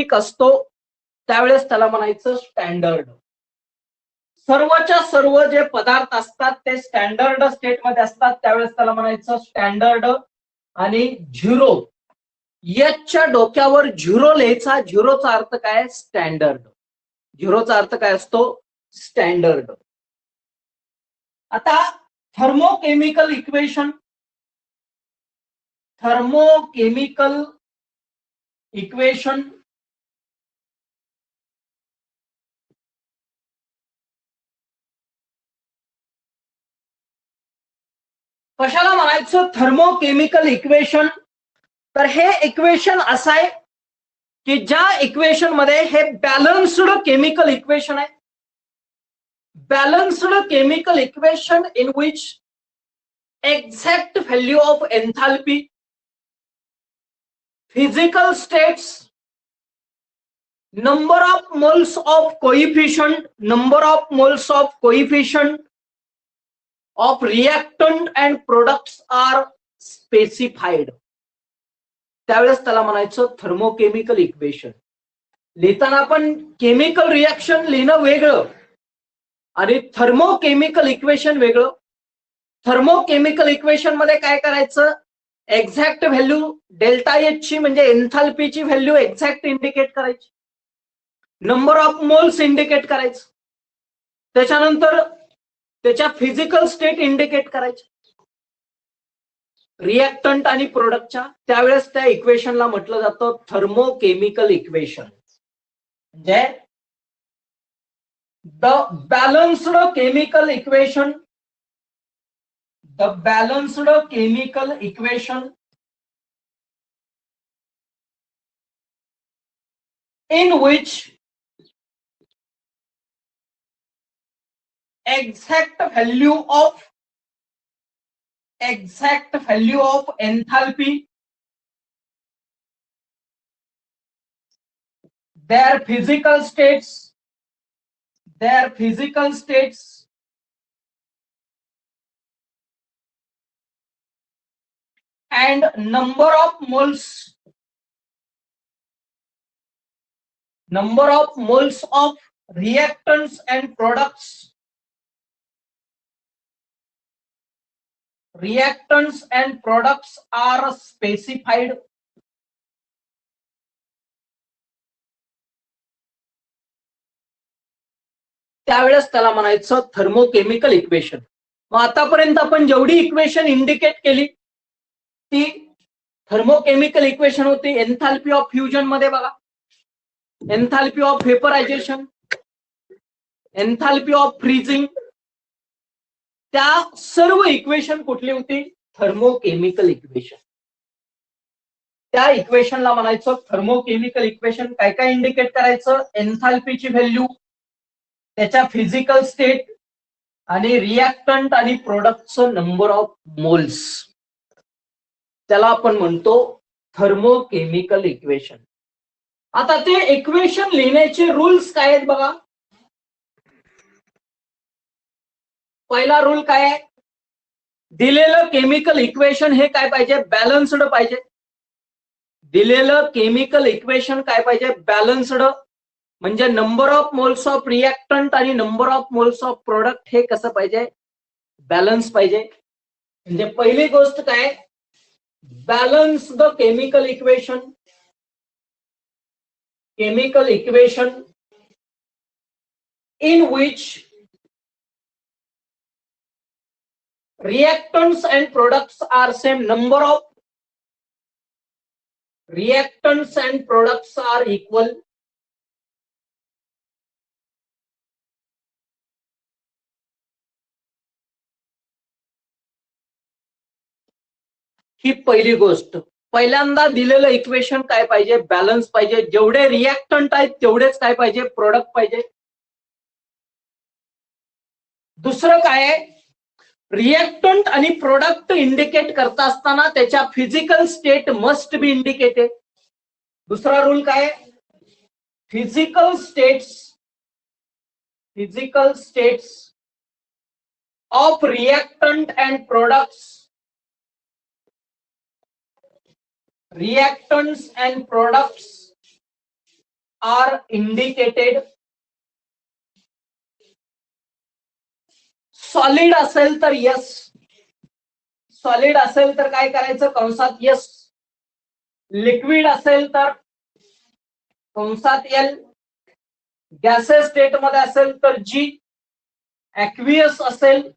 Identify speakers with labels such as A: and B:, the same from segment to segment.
A: Basic असतो त्यावेळेस त्याला म्हणायचं स्टँडर्ड. सर्वच्या सर्व जे पदार्थ असतात ते स्टँडर्ड स्टेट मध्ये असतात त्यावेळेस त्याला म्हणायचं स्टँडर्ड. आणि झिरो, एचच्या डोक्यावर झिरो लिहायचा. झिरोचा अर्थ काय? स्टँडर्ड. झिरोचा अर्थ काय असतो? स्टँडर्ड. आता थर्मोकेमिकल इक्वेशन. थर्मोकेमिकल इक्वेशन कशाला म्हणायचं? Thermochemical equation. तर हे इक्वेशन असं आहे की ज्या इक्वेशन मध्ये हे बॅलन्स्ड केमिकल इक्वेशन आहे. Balanced chemical equation in which exact value of enthalpy, physical states, number of moles of coefficient, number of moles of coefficient of reactant and products are specified. त्यावेळेस त्याला म्हणायचं thermochemical equation. लिहिताना आपण chemical reaction लिहिणं वेगळं आणि thermochemical equation वेगळं. Thermochemical equation मध्ये काय करायचं? एक्झॅक्ट व्हॅल्यू डेल्टा एच ची म्हणजे एन्थाल्पीची व्हॅल्यू एक्झॅक्ट इंडिकेट करायची. नंबर ऑफ मोल्स इंडिकेट करायचं. त्याच्यानंतर त्याच्या फिजिकल स्टेट इंडिकेट करायचे रिएक्टंट आणि प्रोडक्टच्या. त्यावेळेस त्या इक्वेशनला म्हटलं जातं थर्मोकेमिकल इक्वेशन. म्हणजे the balanced chemical equation, the balanced chemical equation in which exact value of enthalpy, their physical states and number of moles of reactants and products are specified. त्यावेळेस त्याला म्हणायचं थर्मोकेमिकल इक्वेशन. मग आतापर्यंत आपण जेवढी equation indicate केली ती thermochemical equation होती. एन्थाल्पी ऑफ फ्युजन मध्ये बघा, enthalpy of vaporization, enthalpy of freezing, त्या सर्व इक्वेशन कुठली होती? Thermochemical equation. त्या इक्वेशनला म्हणायचं थर्मोकेमिकल इक्वेशन. काय काय इंडिकेट करायचं? एन्थाल्पीची व्हॅल्यू, त्याच्या फिजिकल स्टेट आणि रिएक्टंट आणि प्रोडक्टचं नंबर ऑफ मोल्स. त्याला आपण म्हणतो थर्मोकेमिकल इक्वेशन. आता ते इक्वेशन लिहिण्याचे रूल्स काय आहेत बघा. पहिला रूल काय आहे? दिलेलं केमिकल इक्वेशन हे काय पाहिजे? बॅलन्स्ड पाहिजे. दिलेलं केमिकल इक्वेशन काय पाहिजे? बॅलन्स्ड. म्हणजे number of moles of reactant आणि number of moles of product हे कसं पाहिजे? बॅलन्स पाहिजे. म्हणजे पहिली गोष्ट काय? Balance the chemical equation. Chemical equation in which reactants and products are same, number of reactants and products are equal. ही पहिली गोष्ट. पहिल्यांदा दिलेलं इक्वेशन काय पाहिजे? बॅलन्स पाहिजे. जेवढे रिएक्टंट आहेत तेवढेच काय पाहिजे? प्रोडक्ट पाहिजे. दुसरं काय आहे? रिएक्टंट आणि प्रोडक्ट इंडिकेट करता असताना त्याच्या physical state must be indicated. दुसरा रूल काय? Physical states of reactant and products, are indicated. Solid असेल तर यस, सॉलिड असेल तर काय करायचं कंसात यस, लिक्विड असेल तर कंसात एल, गॅसेस स्टेट मध्ये असेल तर जी, ऍक्वियस असेल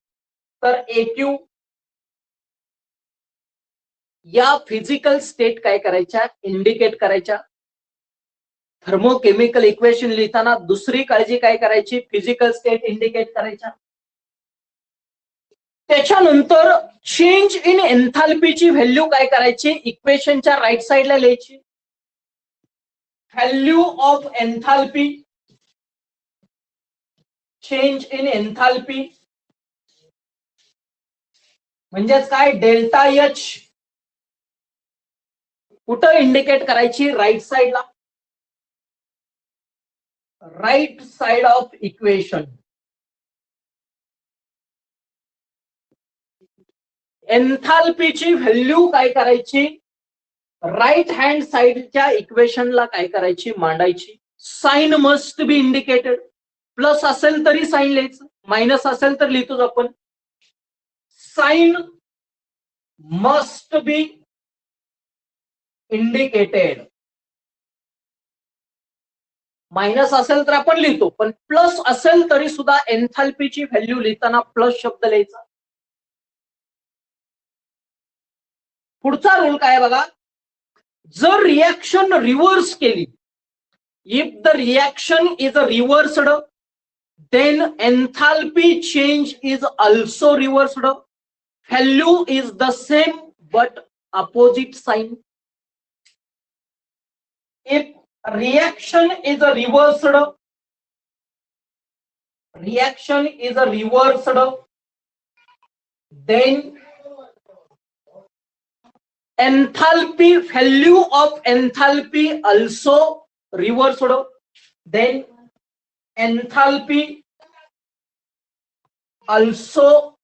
A: तर एक्यू. या फिजिकल स्टेट काय करायच्या इंडिकेट करायच्या. थर्मोकेमिकल इक्वेशन लिहिताना दुसरी काळजी काय करायची, फिजिकल स्टेट इंडिकेट करायच्या. त्याच्यानंतर चेंज इन एन्थाल्पीची व्हॅल्यू काय करायची, इक्वेशनच्या राईट साइडला लिहायची. Value of enthalpy, change in enthalpy म्हणजेच काय, डेल्टा एच कुठं इंडिकेट करायची, राईट साइडला, राईट साइड ऑफ इक्वेशन. एन्थाल्पीची व्हॅल्यू काय करायची, राईट हँड साइडच्या इक्वेशनला काय करायची, मांडायची. Sign must be indicated. Plus असेल तरी साइन लिहायचं, मायनस असेल तर लिहितोच आपण. Sign must be indicated. Minus असेल तर आपण लिहितो, पण प्लस असेल तरी सुद्धा एन्थाल्पीची व्हॅल्यू लिहिताना प्लस शब्द लिहायचा. पुढचा रूल काय बघा, जर रिएक्शन रिव्हर्स केली, if the reaction is रिव्हर्स्ड then enthalpy change is also reversed. Value is the same but opposite sign. If reaction is reversed, then enthalpy, value of enthalpy also reversed. Then enthalpy also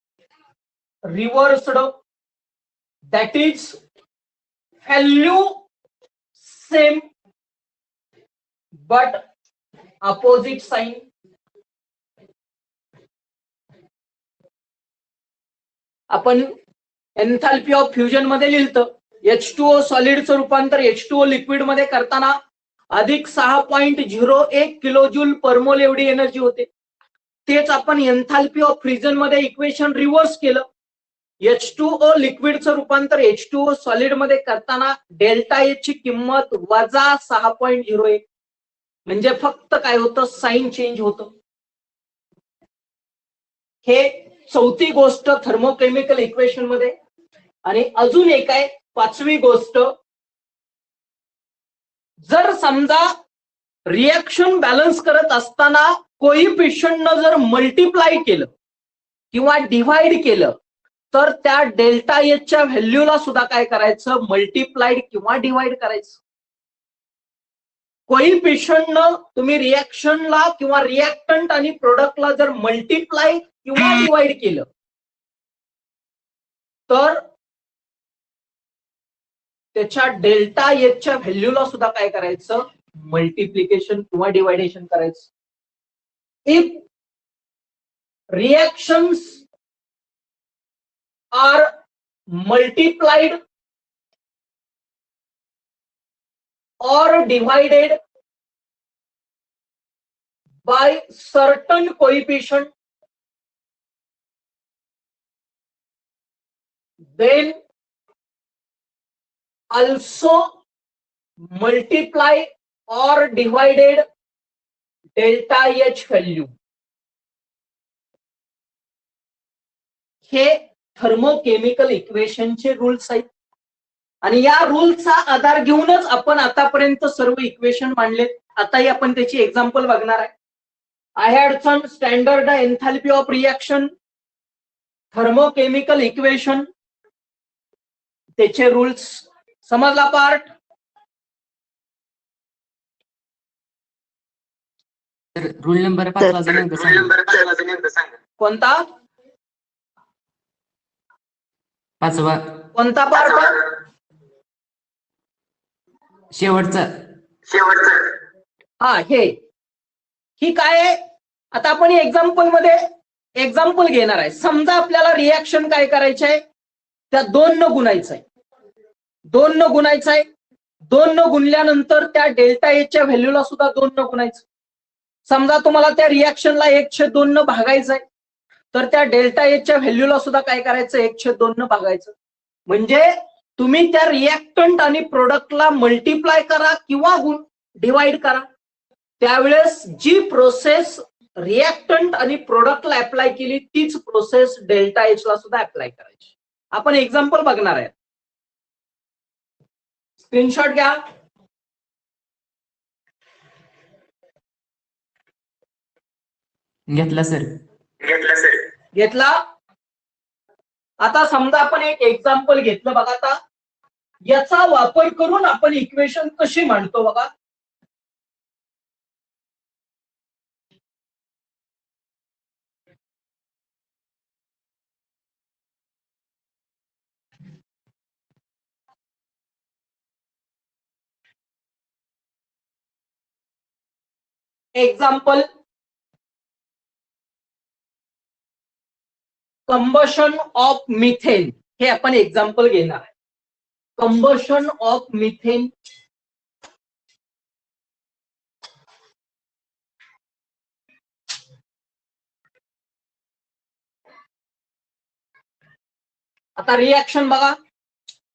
A: reversed, that is value same but opposite sign. आपण enthalpy of fusion मध्ये लिहितो, H2O सॉलिडचं रूपांतर H2O liquid मध्ये करताना अधिक 6.01 kilo joule पर मोल एवढी energy होते. तेच आपण एन्थाल्पी ऑफ फ्युजन मध्ये इक्वेशन रिव्हर्स केलं, H2O लिक्विडचं रूपांतर H2O सॉलिड मध्ये करताना डेल्टा एच ची किंमत वजा 6.01, म्हणजे फक्त काय होतं, साइन चेंज होतं. हे चौथी गोष्ट थर्मोकेमिकल इक्वेशन मध्ये. आणि अजून एक आहे पाचवी गोष्ट, जर समजा रिएक्शन बॅलन्स करत असताना कोइफिशियंटनं जर मल्टिप्लाय केलं किंवा डिव्हाइड केलं तर त्या डेल्टा एचच्या व्हॅल्यूला सुद्धा काय करायचं, मल्टिप्लाइड किंवा डिव्हाइड करायचं. कोइफिशियंटनं तुम्ही रिएक्शनला किंवा रिएक्टंट आणि प्रोडक्टला जर मल्टिप्लाय किंवा डिवाइड केलं तर त्याच्या डेल्टा एचच्या व्हॅल्यूला सुद्धा काय करायचं, मल्टिप्लिकेशन किंवा डिवायडेशन करायचं. If reactions are multiplied or divided by certain coefficient, then also multiply or divided delta H value. हे थर्मोकेमिकल इक्वेशनचे रूल्स आहेत आणि या रूलचा आधार घेऊनच आपण आतापर्यंत सर्व इक्वेशन मांडलेत. आताही आपण त्याची एक्झाम्पल बघणार आहे. I had some standard enthalpy of reaction, thermochemical equation, त्याचे रूल्स. समजला पार्ट?
B: रूल नंबर 5 वाजता
A: कोणता?
B: 5वा.
A: कोणता पार्ट?
B: शेवटचा.
A: हा ही काय आहे? आता आपण एक्झाम्पल मध्ये एक्झाम्पल घेणार आहे. समजा आपल्याला रिॲक्शन काय करायचं आहे, त्या 2 न गुणायचं आहे. 2 न गुणायचं आहे. 2 न गुणल्यानंतर त्या डेल्टा एचच्या व्हॅल्यूला सुद्धा 2 न गुणायचं. समजा तुम्हाला त्या रिॲक्शनला 1/2 न भागायचं आहे, तर त्या डेल्टा एचच्या व्हॅल्यूला सुद्धा काय करायचं, 1/2 न भागायचं. म्हणजे तुम्ही त्या रिॲक्टंट आणि प्रोडक्टला मल्टिप्लाय करा किंवा डिवाइड करा. त्यावेळेस जी प्रोसेस रिॲक्टंट आणि प्रोडक्टला अप्लाय केली तीच प्रोसेस डेल्टा एच ला सुद्धा अप्लाय करायची. आपण एक्झाम्पल बघणार आहे. स्क्रीनशॉट घ्या.
B: घेतला सर.
A: घेतला. आता समजा आपण एक एक्झाम्पल घेतलं बघा. आता याचा वापर करून आपण इक्वेशन कशी मांडतो बघा. एक्झाम्पल कंबशन ऑफ मिथेन, हे आपण एक्झाम्पल घेणार आहे. Combustion of methane. आता रिॲक्शन बघा.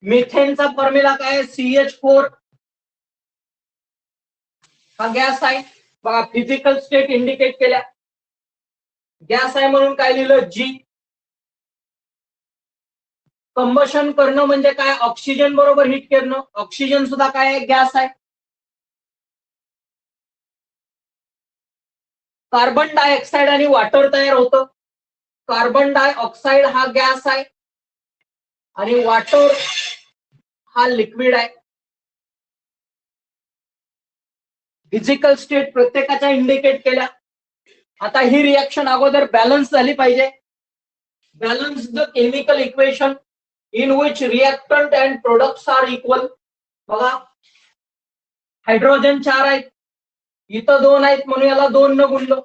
A: मिथेनचा फॉर्म्युला काय आहे, CH4. हा गॅस आहे बघा, फिजिकल स्टेट इंडिकेट केल्या. गॅस आहे म्हणून काय लिहिलं, G. कंबशन करणं म्हणजे काय, ऑक्सिजन बरोबर हिट करणं. ऑक्सिजन सुद्धा काय आहे, गॅस आहे. कार्बन डायऑक्साइड आणि वॉटर तयार होतं. कार्बन डायऑक्साइड हा गॅस आहे आणि वॉटर हा लिक्विड आहे. फिजिकल स्टेट प्रत्येकाच्या इंडिकेट केल्या. आता ही रिॲक्शन अगोदर बॅलन्स झाली पाहिजे. Balance the chemical equation in which reactant and products are equal. बघा, हायड्रोजन 4 आहेत, इथं 2 आहेत म्हणून याला 2 न गुणलं.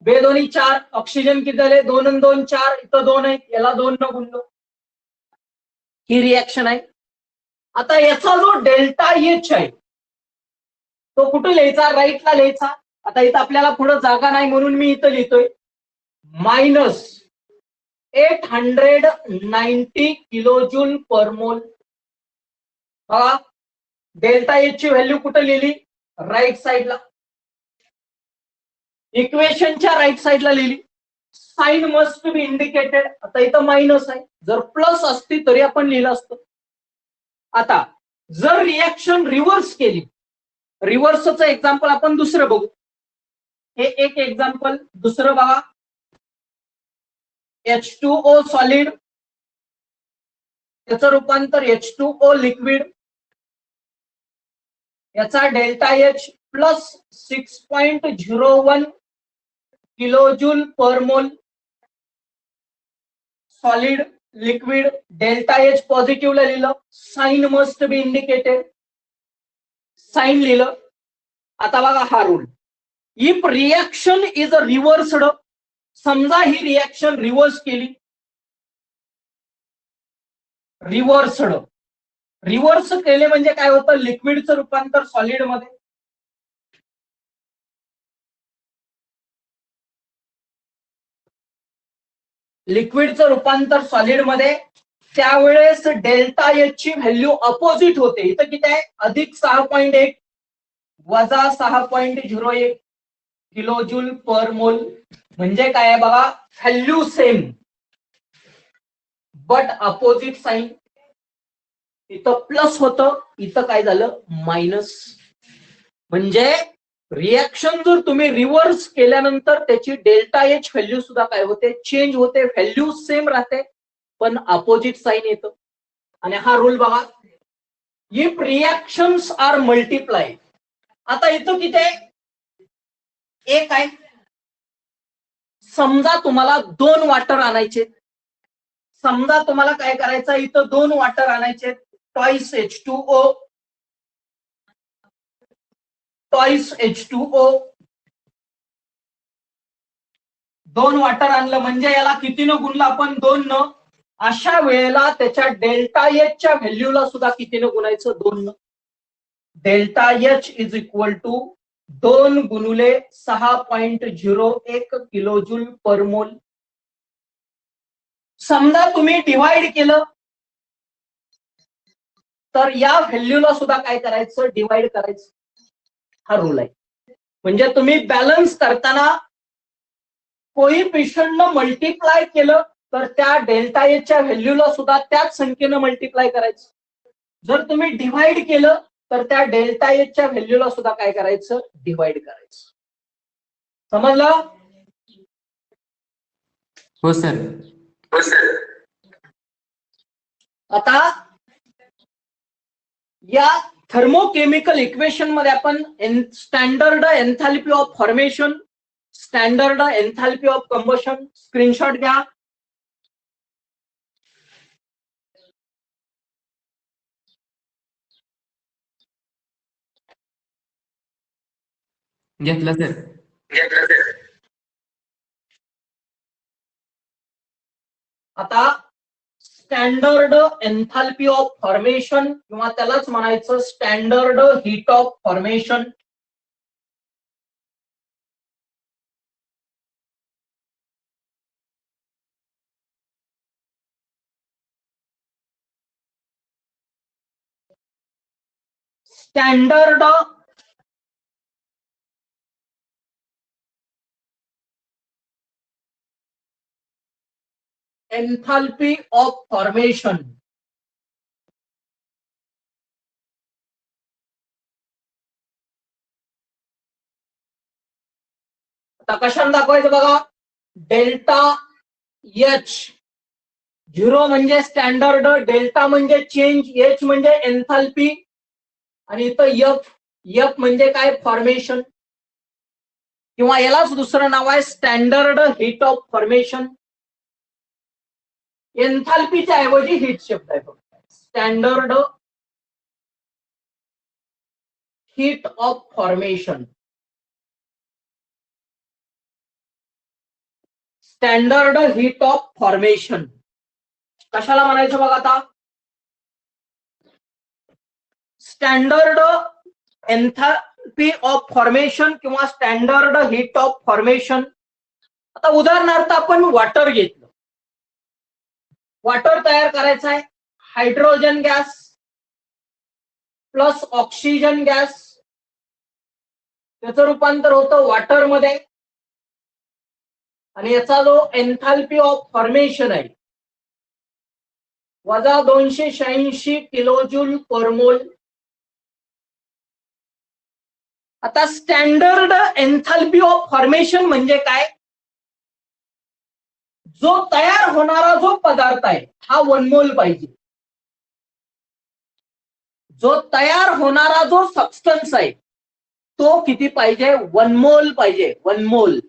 A: बेदोनी 4. ऑक्सिजन किती झाले, 2 आणि 2 4, इथं 2 आहेत, याला 2 न गुणलं. ही रिॲक्शन आहे. आता याचा जो डेल्टा एच आहे तो कुठे लिहायचा, राईटला लिहायचा. आता इथं आपल्याला पुढे जागा नाही म्हणून मी इथं लिहितोय -890 किलोजूल पर मोल. बघा, डेल्टा एच ची व्हॅल्यू कुठे लिहिली, राईट साइडला. इक्वेशनच्या राईट साइडला लिहिली. Sign must be indicated. आता इथं मायनस आहे, जर प्लस असती तरी आपण लिहिलं असतं. आता जर रिॲक्शन रिव्हर्स केली, रिव्हर्सचं एक्झाम्पल आपण दुसरं बघू. हे एक एक्झाम्पल. दुसरं बघा, H2O सॉलिड, त्याचं रूपांतर H2O लिक्विड. याचा delta H plus 6.01 kilojoule per mole. Solid, liquid, delta H पॉझिटिव्हला लिहिलं. Sign must be indicated, sign लिहिलं. आता बघा हा rule, if reaction is a reversed. समजा ही रिॲक्शन रिव्हर्स केली. रिव्हर्स केले म्हणजे काय होतं, लिक्विडचं रूपांतर सॉलिड मध्ये. लिक्विडचं रूपांतर सॉलिड मध्ये, त्यावेळेस डेल्टा एच ची व्हॅल्यू अपोजिट होते. इथं किती आहे, अधिक 6.1 वजा 6.01 किलोजूल पर मोल. म्हणजे काय आहे बघा, value same but opposite sign. इथं प्लस होतं, इथं काय झालं, मायनस. म्हणजे रिॲक्शन जर तुम्ही रिव्हर्स केल्यानंतर त्याची डेल्टा एच व्हॅल्यू सुद्धा काय होते, चेंज होते. व्हॅल्यू सेम राहते पण अपोजिट साइन येतं. आणि हा रूल बघा, इफ रिॲक्शन्स आर मल्टिप्लाय. आता इथं किती आहे, 1 आहे. समजा तुम्हाला 2 वॉटर आणायचे. समजा तुम्हाला काय करायचं, इथं 2 वॉटर आणायचे, twice H2O. Toys H2O, 2 water आणलं म्हणजे याला कितीनं गुणलं आपण 2 न. अशा वेळेला त्याच्या डेल्टा एच च्या व्हॅल्यूला सुद्धा कितीनं गुणायचं 2 न. Delta H is equal to 2 गुणुले 6.01 किलोजूल पर मोल. समजा तुम्ही डिवाइड केलं तर या व्हॅल्यूला सुद्धा काय करायचं डिवाइड करायचं. हा रूल आहे. म्हणजे तुम्ही बॅलन्स करताना कोइफिशियंटनं मल्टिप्लाय केलं तर त्या डेल्टा एच च्या व्हॅल्यूला सुद्धा त्याच संख्येनं मल्टिप्लाय करायचं. जर तुम्ही डिवाइड केलं तर त्या डेल्टा एच च्या व्हॅल्यूला सुद्धा काय करायचं डिवाइड करायचं. समजलं?
B: हो सर.
C: हो सर.
A: आता या थर्मोकेमिकल इक्वेशन मध्ये आपण standard enthalpy of formation, standard enthalpy of combustion screenshot घ्या.
B: घेतला सर.
C: घेतलं सर.
A: आता स्टँडर्ड एन्थॅल्पी ऑफ फॉर्मेशन किंवा त्यालाच म्हणायचं standard heat of formation. Standard enthalpy of formation. आता कशाने दाखवायचं बघा. डेल्टा एच 0 म्हणजे स्टँडर्ड, डेल्टा म्हणजे चेंज, एच म्हणजे एन्थॅल्पी आणि इथं एफ म्हणजे काय फॉर्मेशन किंवा यालाच दुसरं नाव आहे स्टँडर्ड हीट ऑफ फॉर्मेशन. एन्थॅल्पीच्या ऐवजी हीट शब्द आहे standard heat of formation. Standard heat of formation कशाला म्हणायचं बघा. आता स्टँडर्ड एन्थॅल्पी ऑफ फॉर्मेशन किंवा स्टँडर्ड हीट ऑफ फॉर्मेशन. आता उदाहरणार्थ आपण वॉटर घेतलं. वॉटर तयार करायचं आहे. Hydrogen gas plus oxygen gas, त्याचं रूपांतर होतं वॉटर मध्ये आणि याचा जो एन्थॅल्पी ऑफ फॉर्मेशन आहे वजा 286 किलोजूल पर मोल. आता स्टँडर्ड एन्थॅल्पी ऑफ फॉर्मेशन म्हणजे काय. जो तयार होणारा जो पदार्थ आहे हा 1 मोल पाहिजे. जो तयार होणारा जो सबस्टन्स आहे तो किती पाहिजे 1 मोल पाहिजे. 1 मोल.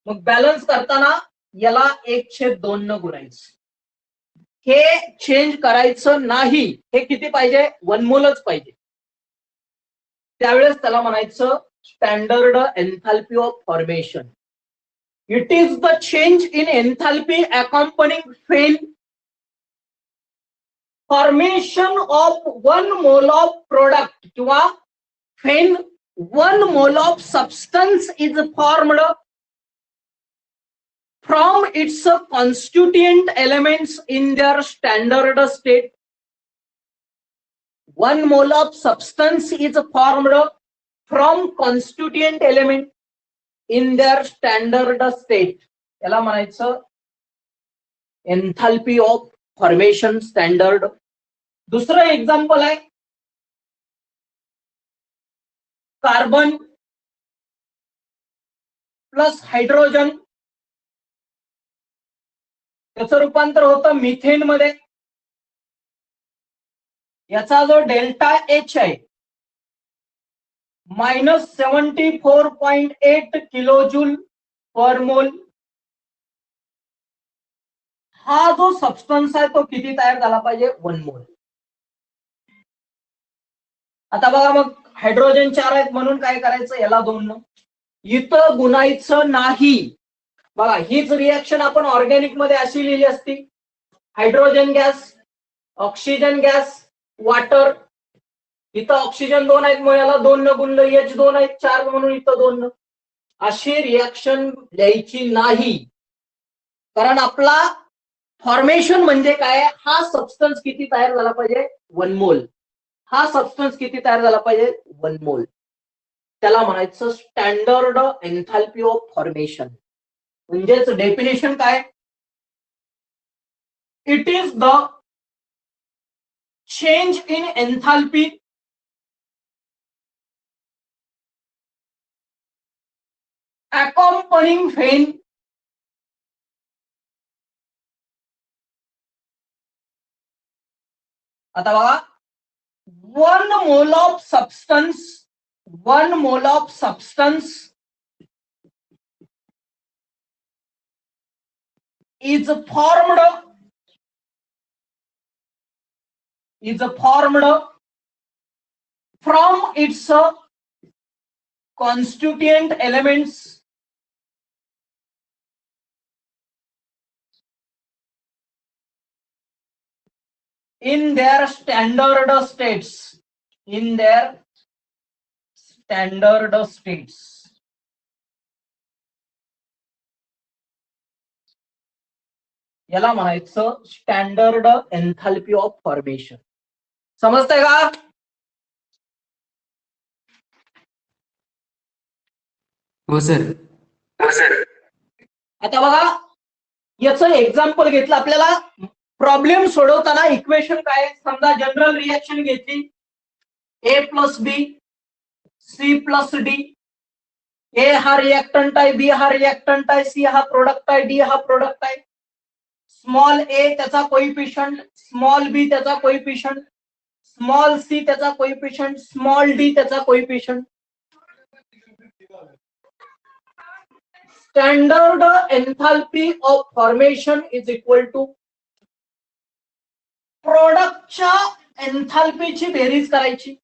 A: मग बॅलन्स करताना याला 1/2 न गुणायचं. हे चेंज करायचं नाही. हे किती पाहिजे 1 मोलच पाहिजे. त्यावेळेस त्याला म्हणायचं standard enthalpy of formation. It is the change in enthalpy accompanying फेल formation of 1 mole of product किंवा when 1 mole of substance is formed from its constituent elements in their standard state. 1 mole of substance is formed from constituent element in their standard state. याला म्हणायचं एन्थॅल्पी of formation standard. दुसरं example आहे carbon plus hydrogen, त्याचं रूपांतर होतं methane मध्ये. याचा जो डेल्टा एच आहे -74.8 किलोजूल पर मोल. हा जो सबस्टन्स आहे तो किती तयार झाला पाहिजे 1 मोल. आता बघा मग हायड्रोजन 4 आहेत म्हणून काय करायचं, याला 2 न इथं गुणायचं नाही. बघा हीच रिएक्शन आपण ऑर्गॅनिक मध्ये अशी लिहिली असती, hydrogen gas, oxygen gas, water. इथं ऑक्सिजन 2 आहेत म्हणून याला 2 न गुणलं, H2 आहेत 4 म्हणून इथं 2 न. अशी रिएक्शन लिहायची नाही, कारण आपला फॉर्मेशन म्हणजे काय, हा सबस्टन्स किती तयार झाला पाहिजे, 1 मोल. हा सबस्टन्स किती तयार झाला पाहिजे, 1 मोल. त्याला म्हणायचं स्टँडर्ड एन्थाल्पी ऑफ फॉर्मेशन. म्हणजेच डेफिनेशन काय, it is the change in enthalpy accompanying when आता बघा 1 mole of substance is formed from its constituent elements in their standard states. याला म्हणायचं स्टँडर्ड एन्थाल्पी ऑफ फॉर्मेशन. समजतंय का?
B: हो सर.
C: हो सर.
A: आता बघा याचं एक्झाम्पल घेतलं, आपल्याला प्रॉब्लेम सोडवताना इक्वेशन काय, समजा जनरल रिएक्शन घेतली, A plus B, C plus D. A हा रिएक्टंट आहे, बी हा रिएक्टंट आहे, सी हा प्रोडक्ट आहे, डी हा प्रोडक्ट आहे. स्मॉल ए त्याचा कोइफिशियंट, स्मॉल बी त्याचा कोइफिशियंट, स्मॉल सी त्याचा कोइफिशियंट, स्मॉल डी त्याचा coefficient. Standard enthalpy of formation is equal to प्रोडक्टच्या एन्थाल्पीची बेरीज करायची.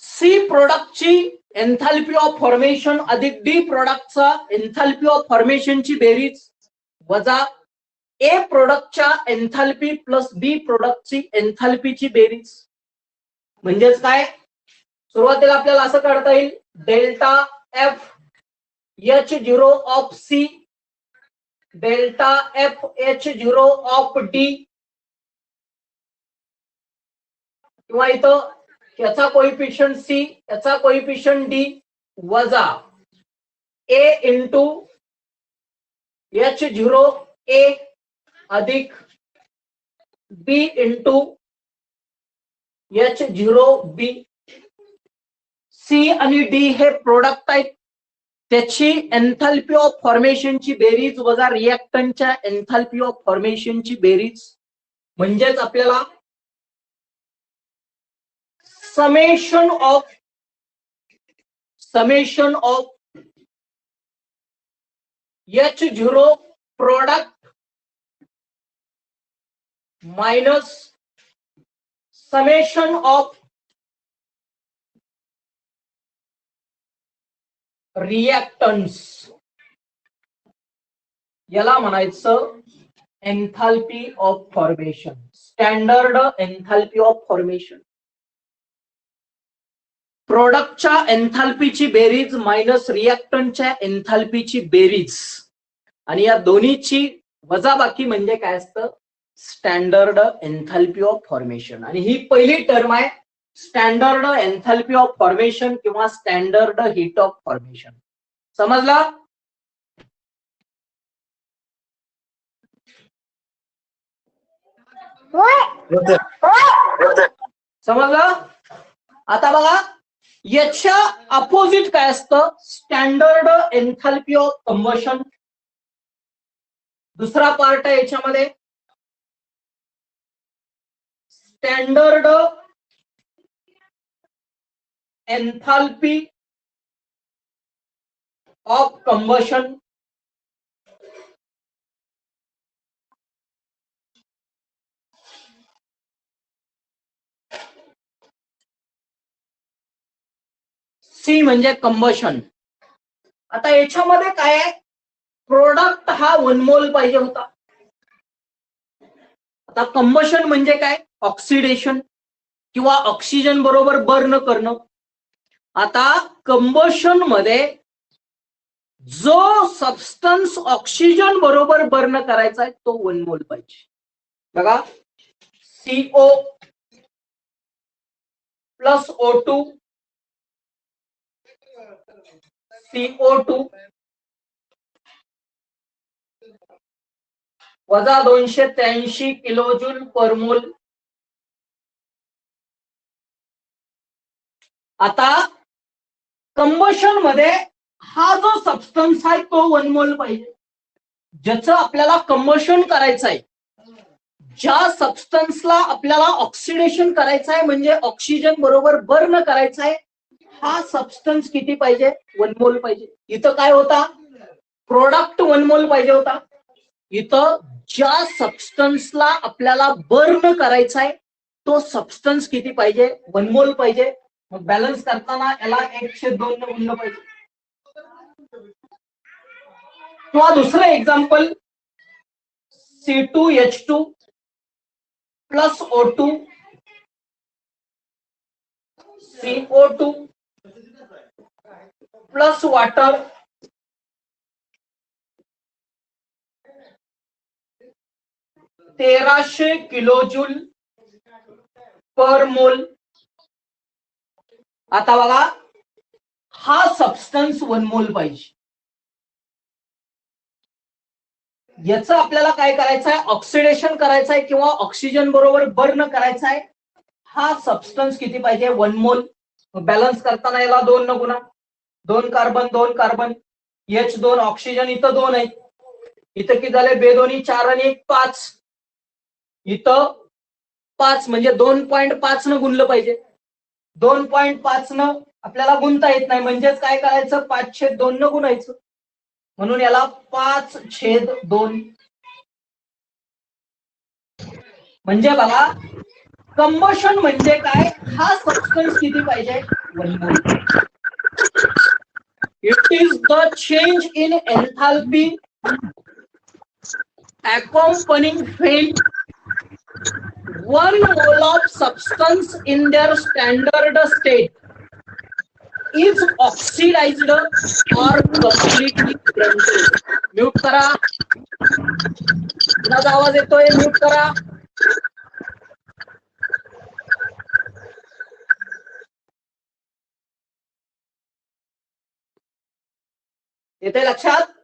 A: सी प्रोडक्टची एन्थाल्पी ऑफ फॉर्मेशन अधिक डी प्रोडक्टचा एन्थाल्पी ऑफ फॉर्मेशनची बेरीज वजा ए प्रोडक्टच्या एन्थाल्पी प्लस बी प्रोडक्टची एन्थाल्पीची बेरीज. म्हणजेच काय, सुरुवातीला आपल्याला असं काढता येईल, delta F H0 of C, delta F H0 of D, किंवा इथं याचा कोइफिशियंट सी, याचा कोइफिशियंट डी, वजा ए इंटू H0 ए अधिक B into H0 B. C आणि डी हे प्रोडक्ट आहेत, त्याची एन्थाल्पी ऑफ फॉर्मेशनची बेरीज वजा रिएक्टंटच्या एन्थाल्पी ऑफ फॉर्मेशनची बेरीज. म्हणजेच आपल्याला summation of H0 product minus summation of reactants, याला म्हणायचं enthalpy of formation, standard enthalpy of formation. प्रोडक्टच्या एन्थाल्पीची बेरीज मायनस रिएक्टंटच्या एन्थाल्पीची बेरीज, आणि या दोन्हीची वजाबाकी म्हणजे काय असतं, स्टँडर्ड एन्थाल्पी ऑफ फॉर्मेशन. आणि ही पहिली टर्म आहे, स्टँडर्ड एन्थाल्पी ऑफ फॉर्मेशन किंवा स्टँडर्ड हीट ऑफ फॉर्मेशन. समजला? समजलं? आता बघा याच्या अपोजिट काय असतं, स्टँडर्ड एन्थाल्पी ऑफ कंबशन. दुसरा पार्ट आहे याच्यामध्ये, standard enthalpy of combustion. C म्हणजे कंबशन. आता याच्यामध्ये काय आहे, प्रोडक्ट हा 1 मोल पाहिजे होता. आता कंबशन म्हणजे काय, ऑक्सिडेशन किंवा ऑक्सिजन बरोबर बर्न करणं. आता कंबशन मध्ये जो सबस्टन्स ऑक्सिजन बरोबर बर्न करायचा आहे तो 1 मोल पाहिजे. बघा, CO प्लस O2 CO2 वजा 283 किलोजूल पर मोल. आता कंबशन मध्ये हा जो सबस्टन्स आहे तो 1 मोल पाहिजे. ज्याचं आपल्याला कंबशन करायचं आहे, ज्या सबस्टन्सला आपल्याला ऑक्सिडेशन करायचं आहे म्हणजे ऑक्सिजन बरोबर बर्न करायचं आहे, हा सबस्टन्स किती पाहिजे, 1 मोल पाहिजे. इथं काय होता, प्रोडक्ट 1 मोल पाहिजे होता. इथं ज्या सबस्टन्सला आपल्याला बर्न करायचा आहे तो सबस्टन्स किती पाहिजे, 1 मोल पाहिजे. मग बॅलन्स करताना याला 1/2 न गुणलं पाहिजे. किंवा दुसरं example, C2H2 plus O2 CO2 plus water 1300 kilojoule per mole. आता बघा, हा सबस्टन्स 1 मोल पाहिजे. याचं आपल्याला काय करायचं आहे, ऑक्सिडेशन करायचं आहे किंवा ऑक्सिजन बरोबर बर्न करायचा आहे. हा सबस्टन्स किती पाहिजे, 1 मोल. बॅलन्स करताना याला 2 न गुणा, 2 कार्बन 2 कार्बन, H2 ऑक्सिजन इथं 2 आहे. इथं किती झाले, 2 दोन्ही 4 आणि 1 5. इथं 5 म्हणजे 2.5 न गुणलं पाहिजे. 2.5 न आपल्याला गुणता येत नाही, म्हणजेच काय करायचं, 5/2 न गुणायचं. म्हणून याला 5/2. म्हणजे बघा, कंबशन म्हणजे काय, हा सबस्टन्स किती पाहिजे, 1 मोल. It is the change in enthalpy accompanying faint 1 mole of substance in their standard state is oxidized or completely blunted. Mute करा, कुणाचा आवाज येतोय, म्यूट करा. येते लक्षात,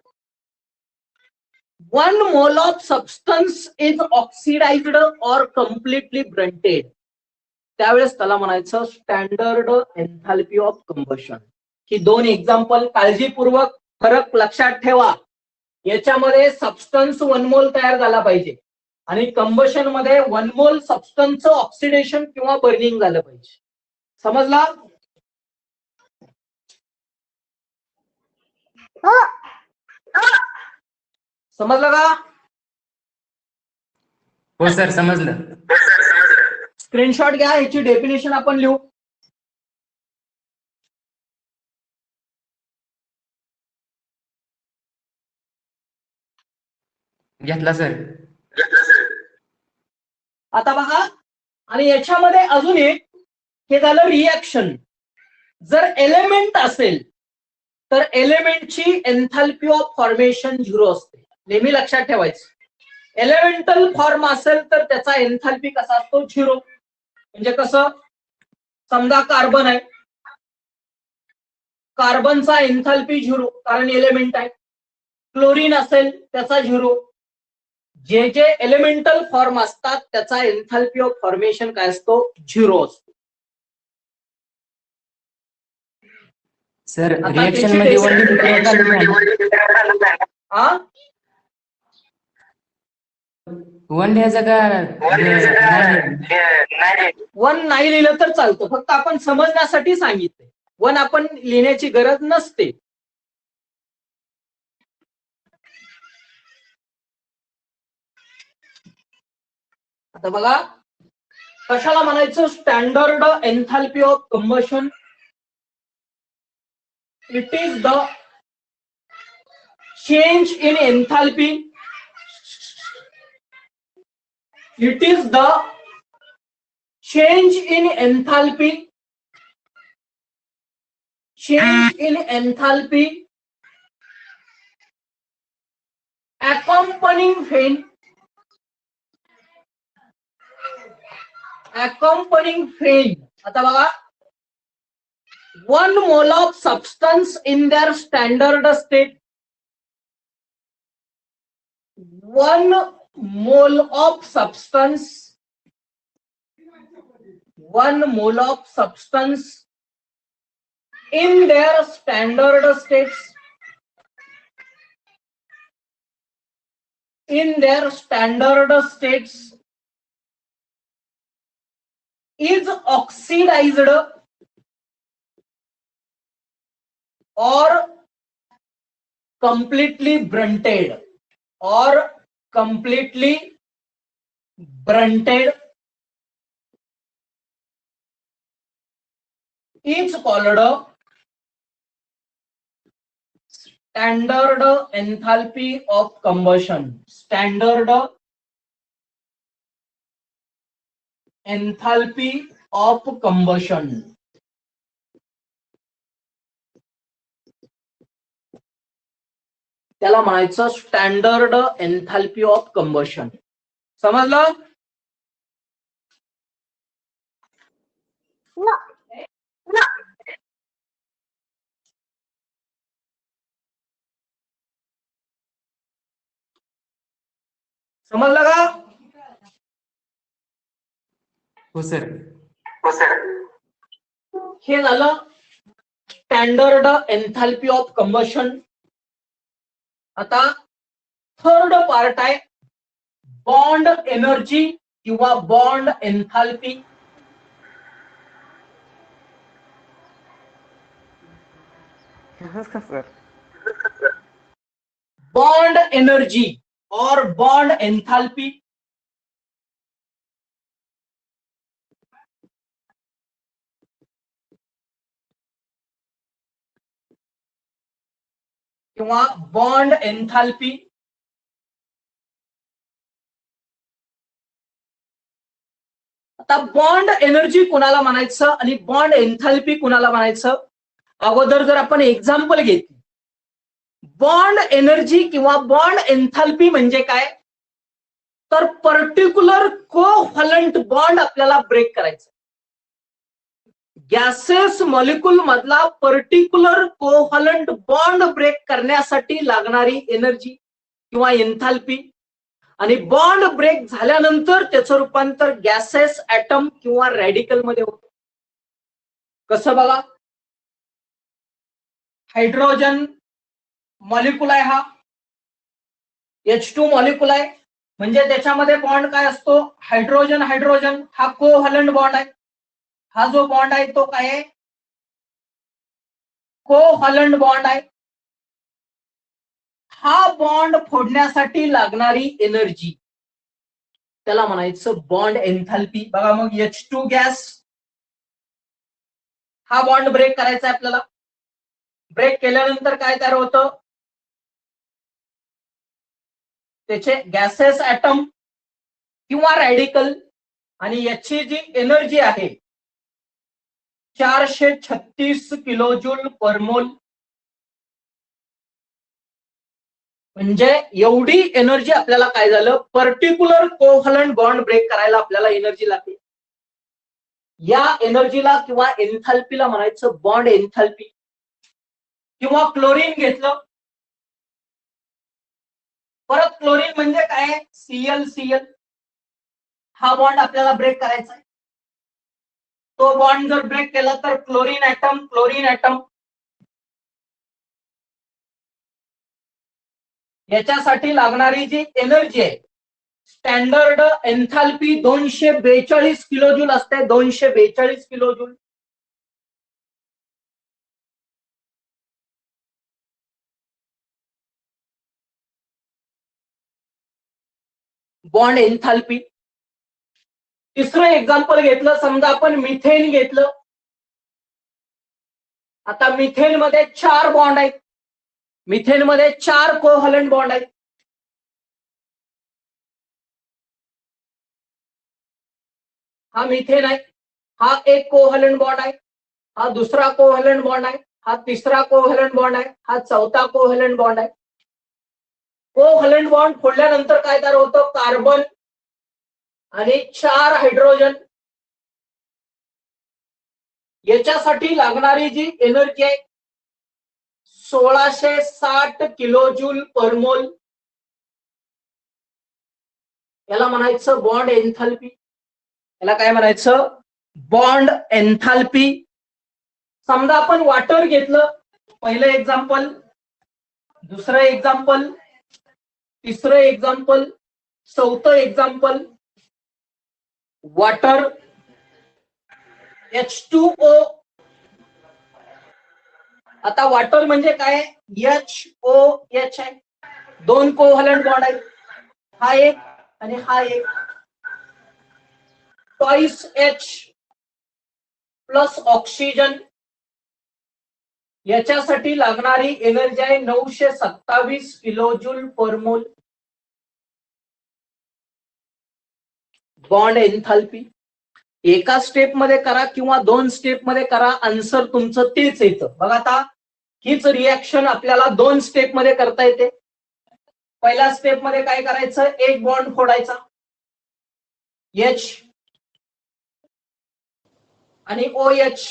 A: 1 mole of substance is oxidized or completely blunted. त्यावेळेस त्याला म्हणायचं standard enthalpy of combustion. He 2 example काळजीपूर्वक फरक लक्षात ठेवा. याच्यामध्ये सबस्टन्स 1 मोल तयार झाला पाहिजे आणि कंबशन मध्ये 1 मोल सबस्टन्सचं ऑक्सिडेशन किंवा बर्निंग झालं पाहिजे. समजला? समजलं का?
B: हो सर, समजलं.
A: स्क्रीनशॉट घ्या, याची डेफिनेशन आपण लिहू.
B: घेतला सर.
A: आता बघा, आणि याच्यामध्ये अजून एक हे झालं रिॲक्शन. जर एलिमेंट असेल तर एलिमेंटची एन्थाल्पी ऑफ फॉर्मेशन 0 असते. नेहमी लक्षात ठेवायचं. एलिमेंटल फॉर्म असेल तर त्याचा एन्थाल्पी कसा असतो, 0. म्हणजे कसं, समजा कार्बन आहे, कार्बनचा एन्थाल्पी 0 कारण एलिमेंट आहे. क्लोरीन असेल त्याचा 0. जे जे एलिमेंटल फॉर्म असतात त्याचा एन्थाल्पी ऑफ फॉर्मेशन काय असतो, 0 असतो.
B: सर,
A: आता
B: रिएक्शन
A: त्याची
B: मध्ये
A: हा
B: 1 लिहायचं का
A: 1 नाही लिहिलं तर चालतं, फक्त आपण समजण्यासाठी सांगितलं. 1 आपण लिहिण्याची गरज नसते. आता बघा, कशाला म्हणायचं standard enthalpy of combustion. It is the change in enthalpy. It is the change in enthalpy. Change in enthalpy accompanying faint. Accompanying faint. आता बघा, 1 mole of substance in their standard state. 1 mole of substance. 1 mole of substance in their standard states. In their standard states is oxidized or completely blunted, or completely blunted, is called standard enthalpy of combustion. Standard enthalpy of combustion. त्याला म्हणायचं standard enthalpy of combustion. समजलं? समजलं का?
B: हो sir.
C: हो sir.
A: हे झालं standard enthalpy of combustion. आता थर्ड पार्ट आहे बॉन्ड एनर्जी किंवा बॉन्ड एन्थाल्पी. बॉन्ड एनर्जी और बॉन्ड एन्थाल्पी. किंवा बॉन्ड एन्थाल्पी. आता बॉन्ड एनर्जी कुणाला म्हणायचं आणि बॉन्ड एन्थाल्पी कुणाला म्हणायचं, अगोदर जर आपण एक्झाम्पल घेतली, बॉन्ड एनर्जी किंवा बॉन्ड एन्थाल्पी म्हणजे काय, तर पर्टिक्युलर कोव्हॅलंट बॉन्ड आपल्याला ब्रेक करायचा. गॅसेस मॉलिक्यूल मधला पर्टिक्युलर कोव्हॅलंट बॉन्ड ब्रेक करण्यासाठी लागणारी एनर्जी किंवा एन्थाल्पी, आणि बॉन्ड ब्रेक झाल्यानंतर त्याचं रूपांतर गॅसेस ऍटम किंवा रॅडिकल मध्ये होतं. कसं बघा, हायड्रोजन मॉलिक्यूल आहे, हा H2 मॉलिक्यूल आहे, म्हणजे त्याच्यामध्ये बॉन्ड काय असतो, हायड्रोजन हायड्रोजन हा कोव्हॅलंट बॉन्ड आहे. हा जो बॉन्ड आहे तो काय आहे, कोव्हॅलंट बॉन्ड आहे. हा बॉन्ड फोडण्यासाठी लागणारी एनर्जी त्याला म्हणायचं बॉन्ड एन्थाल्पी. बघा मग H2 गॅस, हा बॉन्ड ब्रेक करायचा आहे आपल्याला. ब्रेक केल्यानंतर काय तयार होतं, त्याचे गॅसेस ऍटम किंवा रॅडिकल, आणि याची जी एनर्जी आहे 436 किलोजूल पर मोल. म्हणजे एवढी एनर्जी आपल्याला काय झालं, पर्टिक्युलर कोव्हॅलंट बॉन्ड ब्रेक करायला आपल्याला एनर्जी लागते. या एनर्जीला किंवा एन्थाल्पीला म्हणायचं बॉन्ड एन्थाल्पी. किंवा क्लोरीन घेतलं, परत क्लोरीन म्हणजे काय, ClCl. हा बॉन्ड आपल्याला ब्रेक करायचा आहे. तो बॉन्ड जर ब्रेक केला तर क्लोरीन ऍटम क्लोरीन ऍटम, याच्यासाठी लागणारी जी एनर्जी आहे स्टँडर्ड एन्थाल्पी 242 किलोजूल असते. 242 किलोजूल. Bond enthalpy. तिसरं एक्झाम्पल घेतलं, समजा आपण मिथेन घेतलं. आता मिथेन मध्ये 4 बॉन्ड आहेत. मिथेन मध्ये 4 कोव्हॅलंट बॉन्ड आहेत. हा मिथेन आहे. हा एक कोव्हॅलंट बॉन्ड आहे. हा दुसरा कोव्हॅलंट बॉन्ड आहे. हा तिसरा कोव्हॅलंट बॉन्ड आहे. हा चौथा कोव्हॅलंट बॉन्ड आहे. कोव्हॅलंट बॉन्ड फोडल्यानंतर काय तयार होतं? कार्बन आणि 4 हायड्रोजन. याच्यासाठी लागणारी जी एनर्जी आहे 1660 किलो जूल पर मोल. याला म्हणायचं बॉन्ड एन्थाल्पी. याला काय म्हणायचं? Bond enthalpy. समजा आपण वॉटर घेतलं, पहिलं एक्झाम्पल, दुसरं एक्झाम्पल, तिसरं एक्झाम्पल, चौथं एक्झाम्पल. Water H2O. आता वॉटर म्हणजे काय? HOH आहे. 2 कोव्हॅलंट बॉन्ड आहेत. हा एक आणि हा एक. Twice H plus oxygen. याच्यासाठी लागणारी एनर्जी आहे 927 किलो जूल पर मोल. Bond enthalpy. एका स्टेप मध्ये करा किंवा 2 स्टेप मध्ये करा, आन्सर तुमचं तेच येतं. बघा आता हीच रिॲक्शन आपल्याला 2 स्टेप मध्ये करता येते. पहिल्या स्टेप मध्ये काय करायचं? एक बॉन्ड फोडायचा H आणि OH.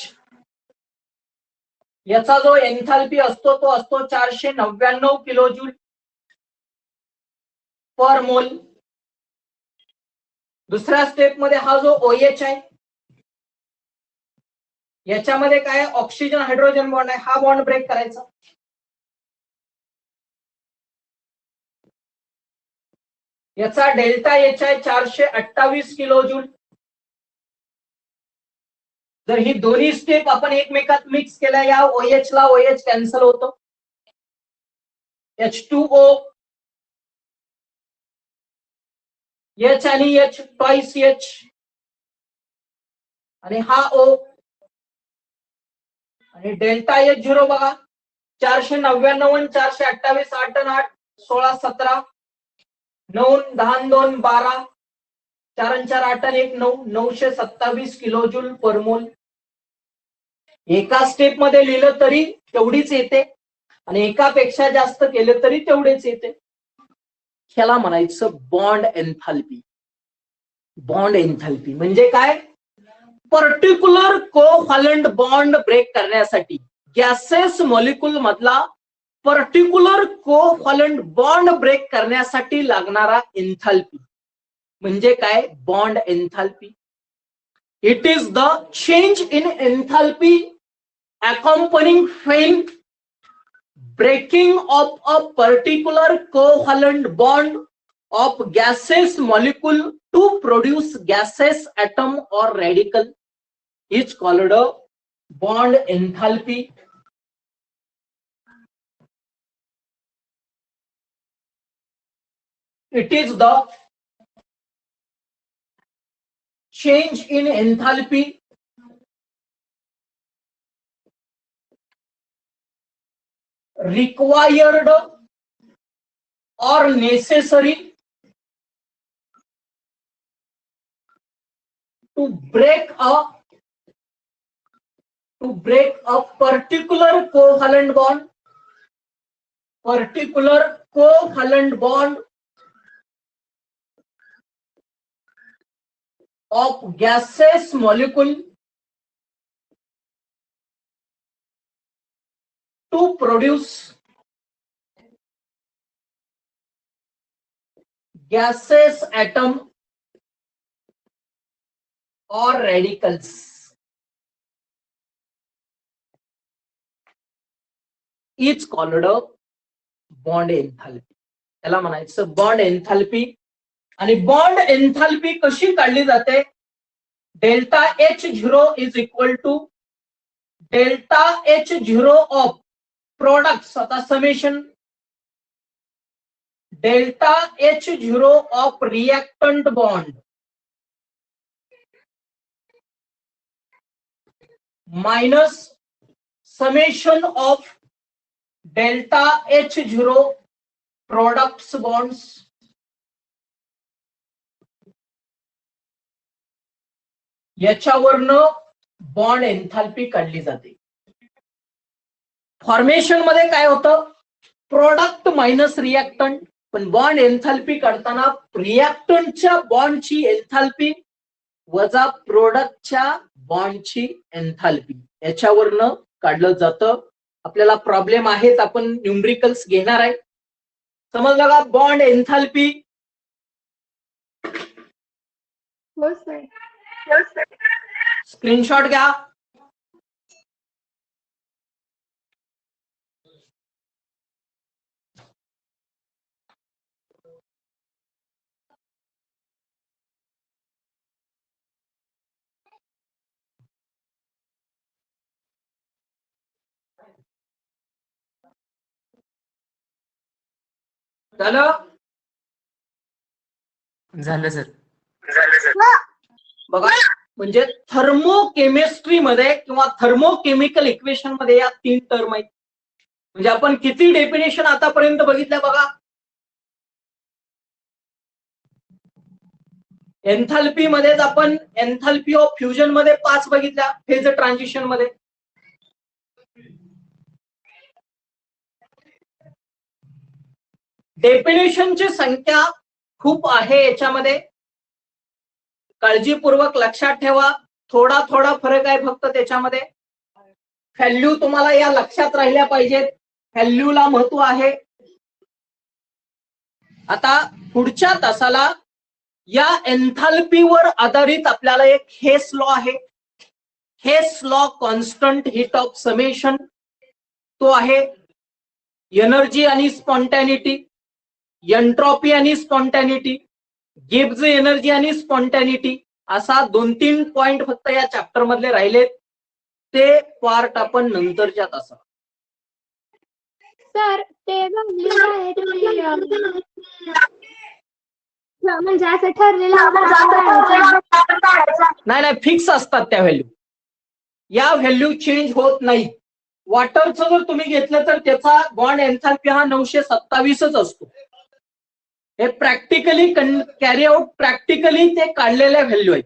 A: याचा जो एन्थाल्पी असतो तो असतो 499 किलो जूल पर मोल. दुसऱ्या स्टेप मध्ये हा जो OH आहे याच्यामध्ये काय? ऑक्सिजन हायड्रोजन बॉन्ड आहे. हा बॉन्ड ब्रेक करायचा. याचा डेल्टा H आहे 428 किलो जूल. जर ही दोन्ही स्टेप आपण एकमेकात मिक्स केल्या, या OH ला OH कॅन्सल होतो. H2O, H आणि H, ट्वाइस H आणि हा O आणि डेल्टा H0 बघा 499 आणि 428, 8 आणि 8 16 17 9 10 2 12 4 आणि 4 8 आणि 1 9 927 किलो जूल पर मोल. एका स्टेप मध्ये लिहिलं तरी तेवढीच येते आणि एकापेक्षा जास्त केलं तरी तेवढेच येते. ह्याला म्हणायचं बॉन्ड एन्थाल्पी. बॉन्ड एन्थाल्पी म्हणजे काय? पर्टिक्युलर कोव्हॅलंट बॉन्ड ब्रेक करण्यासाठी गॅसेस मॉलिक्यूल मधला पर्टिक्युलर कोव्हॅलंट बॉन्ड ब्रेक करण्यासाठी लागणारा एन्थाल्पी म्हणजे काय? Bond enthalpy. It is the change in enthalpy accompanying faint breaking of a particular covalent bond of gaseous molecule to produce gaseous atom or radical is called a bond enthalpy. It is the change in enthalpy required or necessary to break a particular covalent bond of gaseous molecule to produce gaseous atom or radicals is called a bond enthalpy. त्याला म्हणायचं bond enthalpy. आणि bond enthalpy कशी काढली जाते? Delta H0 is equal to delta H0 of products. आता summation delta H0 of reactant bond minus summation of delta H0 products bonds याच्यावरनं bond enthalpy काढली जाते. फॉर्मेशन मध्ये काय होतं, प्रोडक्ट मायनस रिएक्टंट, पण बॉन्ड एन्थाल्पी काढताना रिएक्टंटच्या बॉन्डची एन्थाल्पी वजा प्रोडक्टच्या बॉन्डची एन्थाल्पी याच्यावरनं काढलं जातं. आपल्याला प्रॉब्लेम आहेत, आपण न्यूमरिकल्स घेणार आहे. समजलं का? Bond enthalpy.
D: हो सर.
A: स्क्रीनशॉट घ्या. झालं?
B: झालं सर.
C: झालं सर.
A: बघा, म्हणजे थर्मोकेमिस्ट्री मध्ये किंवा थर्मोकेमिकल इक्वेशन मध्ये या 3 टर्म आहेत. म्हणजे आपण किती डेफिनेशन आतापर्यंत बघितल्या बघा. एन्थाल्पी मध्येच आपण एन्थाल्पी ऑफ फ्युजन मध्ये 5 बघितल्या, फेज ट्रान्झिशन मध्ये. डेफिनेशनची संख्या खूप आहे याच्यामध्ये, काळजीपूर्वक लक्षात ठेवा. थोडा फरक आहे फक्त त्याच्यामध्ये. व्हॅल्यू तुम्हाला या लक्षात राहिल्या पाहिजेत, व्हॅल्यूला महत्व आहे. आता पुढच्या तासाला या एन्थाल्पीवर आधारित आपल्याला एक हेस लॉ आहे, Hess law constant heat of summation, तो आहे एनर्जी आणि स्पॉन्टॅनिटी, एंट्रॉपी आणि स्पॉन्टॅनिटी, गिब्स एनर्जी आणि स्पॉन्टॅनिटी, असा 2-3 पॉइंट फक्त या चॅप्टर मधले राहिलेत. ते पार्ट आपण नंतरच्या तासात.
D: सर ते म्हणजे असं ठरलेलं
A: नाही, फिक्स असतात त्या व्हॅल्यू. या व्हॅल्यू चेंज होत नाही. वॉटरचं जर तुम्ही घेतलं तर त्याचा बॉन्ड एन्थाल्पी हा 927च असतो. हे प्रॅक्टिकली कॅरी आउट, प्रॅक्टिकली ते काढलेल्या व्हॅल्यू आहेत.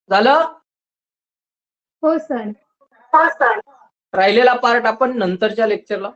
A: झालं?
D: हो सर.
A: राहिलेला पार्ट आपण नंतरच्या लेक्चरला